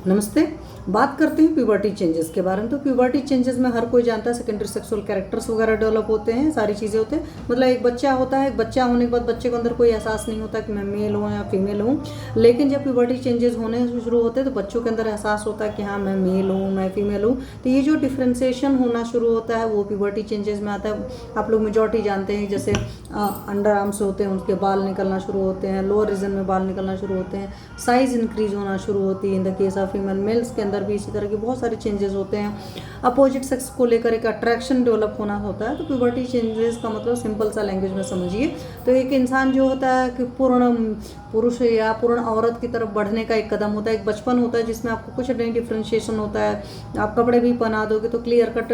नमस्ते। बात करते हैं प्यूबर्टी चेंजेस के बारे में। तो प्यूबर्टी चेंजेस में हर कोई जानता है सेकेंडरी सेक्सुअल कैरेक्टर्स वगैरह डेवलप होते हैं, सारी चीज़ें होते हैं। मतलब एक बच्चा होता है, एक बच्चा होने के बाद बच्चे को अंदर कोई एहसास नहीं होता कि मैं मेल हूँ या फीमेल हूँ। लेकिन जब प्यूबर्टी चेंजेस होने शुरू होते हैं तो बच्चों के अंदर एहसास होता है कि हाँ मैं मेल हूँ, मैं फीमेल हूँ। तो ये जो डिफ्रेंसिएशन होना शुरू होता है वो प्यूबर्टी चेंजेस में आता है। आप लोग मेजॉरिटी जानते हैं, जैसे अंडर आर्म्स होते हैं उनके बाल निकलना शुरू होते हैं, लोअर रीजन में बाल निकलना शुरू होते हैं, साइज इंक्रीज होना शुरू होती है। In the case of female, males के अंदर भी इसी तरह के बहुत सारे चेंजेस होते हैं। अपोजिट सेक्स को लेकर एक अट्रैक्शन डेवलप होना होता है। तो प्यूबर्टी चेंजेस का मतलब सिंपल सा लैंग्वेज में समझिए तो एक इंसान जो होता है कि पूर्ण पुरुष या पूर्ण औरत की तरफ बढ़ने का एक कदम होता है। एक बचपन होता है जिसमें आपको कुछ नहीं डिफ्रेंशिएशन होता है। आप कपड़े भी पहना दोगे तो क्लियर कट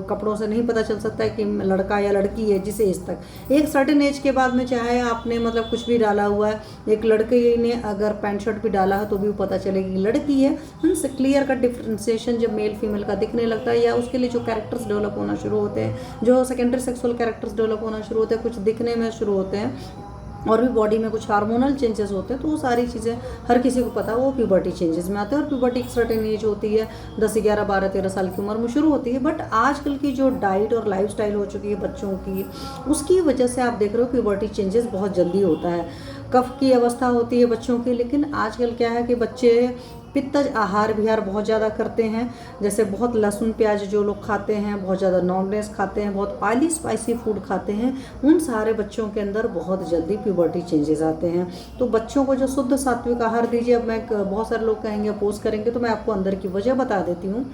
कपड़ों से नहीं पता चल सकता है कि लड़का या लड़की है। जिस एज तक, एक सर्टेन एज के बाद में चाहे आपने मतलब कुछ भी डाला हुआ है, एक लड़के ने अगर पैंट शर्ट भी डाला है तो भी पता चलेगी कि लड़की है। उनसे क्लियर कट डिफ्रेंसिएशन जब मेल फीमेल का दिखने लगता है, या उसके लिए जो कैरेक्टर्स डेवलप होना शुरू होते हैं, जो सेकेंडरी सेक्सुअल कैरेक्टर्स डेवलप होना शुरू होते हैं, कुछ दिखने में शुरू होते हैं और भी बॉडी में कुछ हार्मोनल चेंजेस होते हैं, तो वो सारी चीज़ें हर किसी को पता है, वो प्यूबर्टी चेंजेस में आते हैं। और प्यूबर्टी एक सर्टेन एज होती है, 10, 11, 12, 13 साल की उम्र में शुरू होती है। बट आजकल की जो डाइट और लाइफस्टाइल हो चुकी है बच्चों की, उसकी वजह से आप देख रहे हो प्यूबर्टी चेंजेस बहुत जल्दी होता है। कफ की अवस्था होती है बच्चों की, लेकिन आजकल क्या है कि बच्चे पित्तज आहार विहार बहुत ज़्यादा करते हैं। जैसे बहुत लहसुन प्याज जो लोग खाते हैं, बहुत ज़्यादा नॉनवेज खाते हैं, बहुत ऑयली स्पाइसी फूड खाते हैं, उन सारे बच्चों के अंदर बहुत जल्दी प्यूबर्टी चेंजेस आते हैं। तो बच्चों को जो शुद्ध सात्विक आहार दीजिए। अब मैं बहुत सारे लोग कहेंगे अपोज करेंगे, तो मैं आपको अंदर की वजह बता देती हूँ।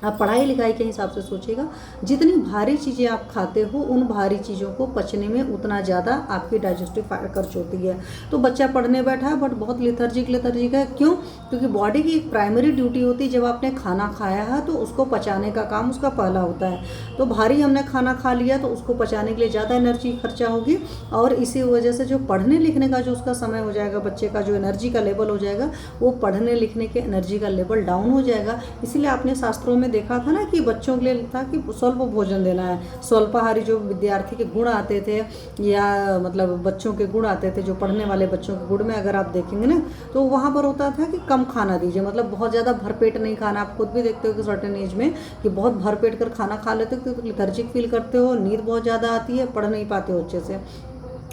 आप पढ़ाई लिखाई के हिसाब से सोचिएगा, जितनी भारी चीज़ें आप खाते हो उन भारी चीज़ों को पचने में उतना ज़्यादा आपकी डाइजेस्टिव खर्च होती है। तो बच्चा पढ़ने बैठा है बट बहुत लेथर्जिक है। क्यों? क्योंकि बॉडी की एक प्राइमरी ड्यूटी होती है, जब आपने खाना खाया है तो उसको पचाने का काम उसका पहला होता है। तो भारी हमने खाना खा लिया तो उसको पचाने के लिए ज़्यादा एनर्जी खर्चा होगी, और इसी वजह से जो पढ़ने लिखने का जो उसका समय हो जाएगा, बच्चे का जो एनर्जी का लेवल हो जाएगा, वो पढ़ने लिखने के एनर्जी का लेवल डाउन हो जाएगा। इसीलिए आपने शास्त्रों में देखा था ना कि बच्चों के लिए था कि स्वल्प भोजन देना है। स्वल्पाहारी जो विद्यार्थी के गुण आते थे, या मतलब बच्चों के गुण आते थे, जो पढ़ने वाले बच्चों के गुण में अगर आप देखेंगे ना, तो वहाँ पर होता था कि कम खाना दीजिए, मतलब बहुत ज़्यादा भरपेट नहीं खाना। आप खुद भी देखते हो कि सर्टेन एज में कि बहुत भरपेट कर खाना खा लेते हो, क्योंकि लेथर्जिक फील करते हो, नींद बहुत ज़्यादा आती है, पढ़ नहीं पाते हो अच्छे से।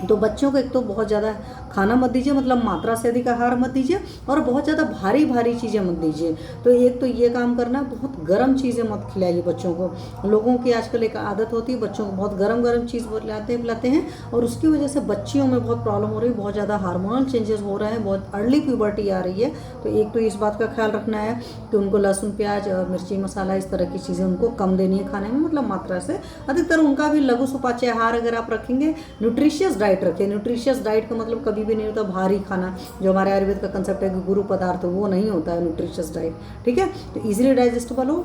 तो बच्चों को एक तो बहुत ज़्यादा खाना मत दीजिए, मतलब मात्रा से अधिक आहार मत दीजिए, और बहुत ज़्यादा भारी भारी चीज़ें मत दीजिए। तो एक तो ये काम करना, बहुत गर्म चीज़ें मत खिलाइए बच्चों को। लोगों की आजकल एक आदत होती है, बच्चों को बहुत गर्म चीज़ पिलाते हैं, और उसकी वजह से बच्चियों में बहुत प्रॉब्लम हो रही है, बहुत ज़्यादा हार्मोनल चेंजेस हो रहे हैं, बहुत अर्ली प्यूबर्टी आ रही है। तो एक तो इस बात का ख्याल रखना है कि उनको लहसुन प्याज मिर्ची मसाला इस तरह की चीज़ें उनको कम देनी है खाने में, मतलब मात्रा से। अधिकतर उनका भी लघु सुपाच्य आहार अगर आप रखेंगे, न्यूट्रिशियस डाइट रखें। न्यूट्रिशियस डाइट का मतलब कभी भी नहीं होता भारी खाना, जो हमारे आयुर्वेद का कंसेप्ट है कि गुरु पदार्थ, वो नहीं होता है न्यूट्रिशियस डाइट। ठीक है, तो इजीली डाइजेस्टेबल हो,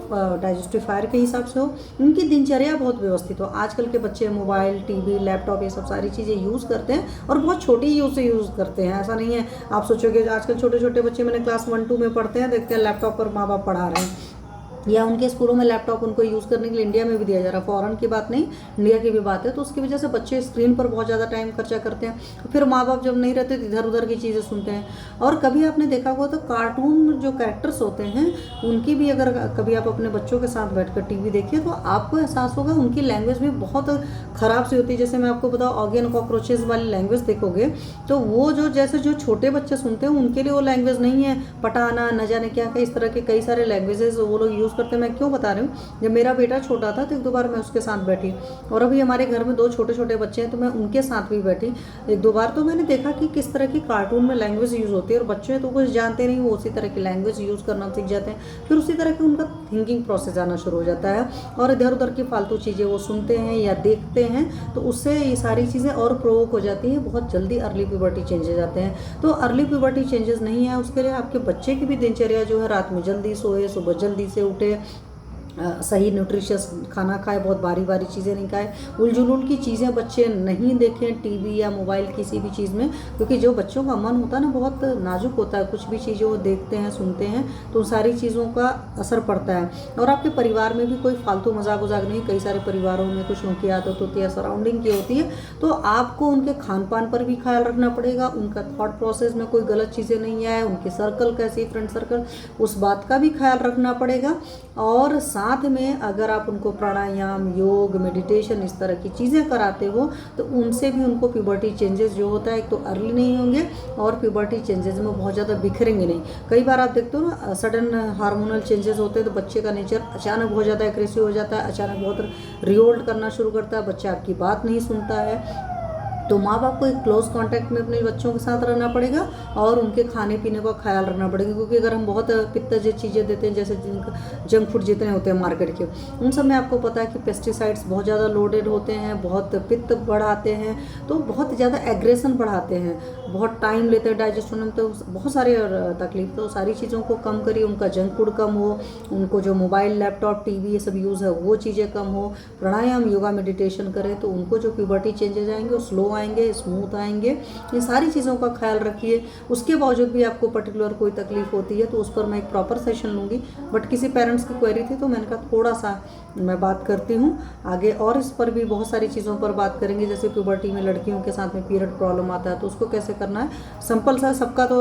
डाइजेस्टिव फायर के हिसाब से हो, उनकी दिनचर्या बहुत व्यवस्थित हो। आजकल के बच्चे मोबाइल, टीवी, लैपटॉप, ये सब सारी चीज़ें यूज़ करते हैं, और बहुत छोटी यूज से यूज़ करते हैं। ऐसा नहीं है आप सोचोगे आजकल छोटे छोटे बच्चे मैंने क्लास 1, 2 में पढ़ते हैं, देखते हैं लैपटॉप पर माँ बाप पढ़ा रहे हैं, या उनके स्कूलों में लैपटॉप उनको यूज़ करने के लिए इंडिया में भी दिया जा रहा है। फॉरेन की बात नहीं, इंडिया की भी बात है। तो उसकी वजह से बच्चे स्क्रीन पर बहुत ज़्यादा टाइम खर्चा करते हैं, फिर माँ बाप जब नहीं रहते तो इधर उधर की चीज़ें सुनते हैं। और कभी आपने देखा हुआ तो कार्टून जो कैरेक्टर्स होते हैं, उनकी भी अगर कभी आप अपने बच्चों के साथ बैठकर टीवी देखिए तो आपको एहसास होगा उनकी लैंग्वेज भी बहुत ख़राब सी होती है। जैसे मैं आपको बताऊँ, ऑगी एंड कॉकरोचेस वाली लैंग्वेज देखोगे तो वो जो छोटे बच्चे सुनते हैं उनके लिए वो लैंग्वेज नहीं है। पटाना, न जाने क्या क्या, इस तरह के कई सारे लैंग्वेजेस वो लोग यूज़ करते हैं। मैं क्यों बता रही हूँ, जब मेरा बेटा छोटा था तो एक दो बार मैं उसके साथ बैठी, और अभी हमारे घर में 2 छोटे छोटे बच्चे हैं तो मैं उनके साथ भी बैठी एक दो बार। तो मैंने देखा कि किस तरह की कार्टून में लैंग्वेज यूज़ होती है, और बच्चे तो कुछ जानते नहीं, वो उसी तरह की लैंग्वेज यूज़ करना सीख जाते हैं, फिर उसी तरह की उनका थिंकिंग प्रोसेस आना शुरू हो जाता है, और इधर उधर की फालतू चीज़ें वो सुनते हैं या देखते हैं, तो उससे ये सारी चीज़ें और प्रोवोक हो जाती हैं, बहुत जल्दी अर्ली प्यूबर्टी चेंजेस आते हैं। तो अर्ली प्यूबर्टी चेंजेस नहीं है, उसके लिए आपके बच्चे की भी दिनचर्या जो है, रात में जल्दी सोए, सुबह जल्दी से उठे, सही न्यूट्रिशियस खाना खाए, बहुत बारी बारी चीज़ें नहीं खाए, उलझुल की चीज़ें बच्चे नहीं देखें टीवी या मोबाइल किसी भी चीज़ में, क्योंकि जो बच्चों का मन होता है ना बहुत नाजुक होता है, कुछ भी चीज़ें वो देखते हैं सुनते हैं तो उन सारी चीज़ों का असर पड़ता है। और आपके परिवार में भी कोई फालतू मजाक उजाक नहीं, कई सारे परिवारों में कुछ लोगों की आदत होती है सराउंडिंग की होती है, तो आपको उनके खान पान पर भी ख्याल रखना पड़ेगा, उनका थॉट प्रोसेस में कोई गलत चीज़ें नहीं आए, उनके सर्कल कैसी फ्रेंड सर्कल उस बात का भी ख्याल रखना पड़ेगा। और साथ में अगर आप उनको प्राणायाम, योग, मेडिटेशन इस तरह की चीज़ें कराते हो तो उनसे भी उनको प्यूबर्टी चेंजेस जो होता है एक तो अर्ली नहीं होंगे और प्यूबर्टी चेंजेस में बहुत ज़्यादा बिखरेंगे नहीं। कई बार आप देखते हो ना सडन हार्मोनल चेंजेस होते हैं तो बच्चे का नेचर अचानक बहुत ज़्यादा एग्रेसिव हो जाता है, अचानक बहुत रिवोल्ट करना शुरू करता है, बच्चा आपकी बात नहीं सुनता है। तो माँ बाप को एक क्लोज कांटेक्ट में अपने बच्चों के साथ रहना पड़ेगा और उनके खाने पीने का ख्याल रखना पड़ेगा, क्योंकि अगर हम बहुत पित्तजय चीज़ें देते हैं जैसे जंक फूड जितने होते हैं मार्केट के, उन सब में आपको पता है कि पेस्टिसाइड्स बहुत ज़्यादा लोडेड होते हैं, बहुत पित्त बढ़ाते हैं, तो बहुत ज़्यादा एग्रेशन बढ़ाते हैं, बहुत टाइम लेते हैं डाइजेस्ट होने में, तो बहुत सारी तकलीफ। तो सारी चीज़ों को कम करिए, उनका जंक फूड कम हो, उनको जो मोबाइल लैपटॉप टीवी ये सब यूज़ है वो चीज़ें कम हो, प्राणायाम योगा मेडिटेशन करें तो उनको जो प्यूबर्टी चेंजेस आएंगे वो स्लो आएंगे, स्मूथ आएंगे। ये सारी चीज़ों का ख्याल रखिए। उसके बावजूद भी आपको पर्टिकुलर कोई तकलीफ होती है तो उस पर मैं एक प्रॉपर सेशन लूँगी, बट किसी पेरेंट्स की क्वेरी थी तो मैंने कहा थोड़ा सा मैं बात करती हूँ आगे, और इस पर भी बहुत सारी चीज़ों पर बात करेंगे। जैसे प्यूबर्टी में लड़कियों के साथ में पीरियड प्रॉब्लम आता है तो उसको कैसे करना है, सिंपल सा सबका तो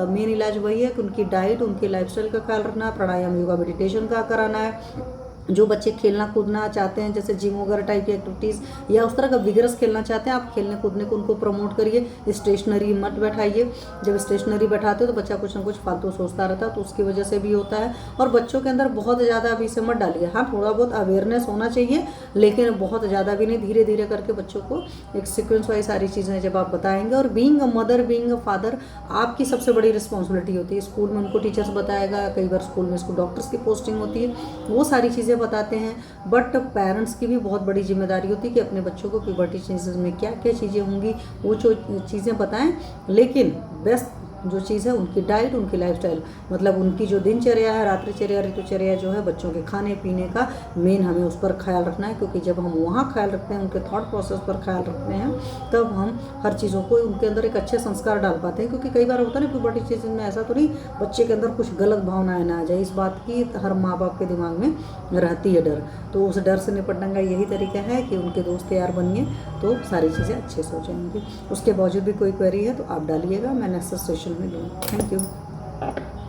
मेन इलाज वही है कि उनकी डाइट, उनकी लाइफस्टाइल का ख्याल रखना है, प्राणायाम योगा मेडिटेशन का कराना है। जो बच्चे खेलना कूदना चाहते हैं जैसे जिम वगैरह टाइप की एक्टिविटीज़ या उस तरह का विगरस खेलना चाहते हैं, आप खेलने कूदने को उनको प्रमोट करिए। स्टेशनरी मत बैठाइए, जब स्टेशनरी बैठाते हो तो बच्चा कुछ ना कुछ फालतू सोचता रहता है तो उसकी वजह से भी होता है। और बच्चों के अंदर बहुत ज़्यादा अभी से मत डालिए, हाँ थोड़ा बहुत अवेयरनेस होना चाहिए लेकिन बहुत ज़्यादा भी नहीं, धीरे धीरे करके बच्चों को एक सीक्वेंस वाइज सारी चीज़ें जब आप बताएंगे। और being a mother, being a father आपकी सबसे बड़ी रिस्पॉन्सिबिलिटी होती है। स्कूल में उनको टीचर्स बताएगा, कई बार स्कूल में इसको डॉक्टर्स की पोस्टिंग होती है, वो सारी चीज़ें बताते हैं, बट पेरेंट्स की भी बहुत बड़ी जिम्मेदारी होती है कि अपने बच्चों को प्यूबर्टी चेंजेस में क्या क्या चीज़ें होंगी वो जो चीज़ें बताएं। लेकिन बेस्ट जो चीज़ है उनकी डाइट, उनकी लाइफस्टाइल, मतलब उनकी जो दिनचर्या है, रात्रिचर्या, ऋतुचर्या जो है बच्चों के खाने पीने का मेन हमें उस पर ख्याल रखना है, क्योंकि जब हम वहाँ ख्याल रखते हैं, उनके थॉट प्रोसेस पर ख्याल रखते हैं, तब हम हर चीज़ों को उनके अंदर एक अच्छे संस्कार डाल पाते हैं। क्योंकि कई बार होता है ना प्यूबर्टी चीज़ में ऐसा तो नहीं बच्चे के अंदर कुछ गलत भावनाएं ना आ जाए, इस बात की हर माँ बाप के दिमाग में रहती है डर। तो उस डर से निपटने का यही तरीका है कि उनके दोस्त यार बनिए तो सारी चीज़ें अच्छे से हो जाएंगी। उसके बावजूद भी कोई क्वेरी है तो आप डालिएगा, मैं नेक्स्ट सेशन में लूँगी। Thank you.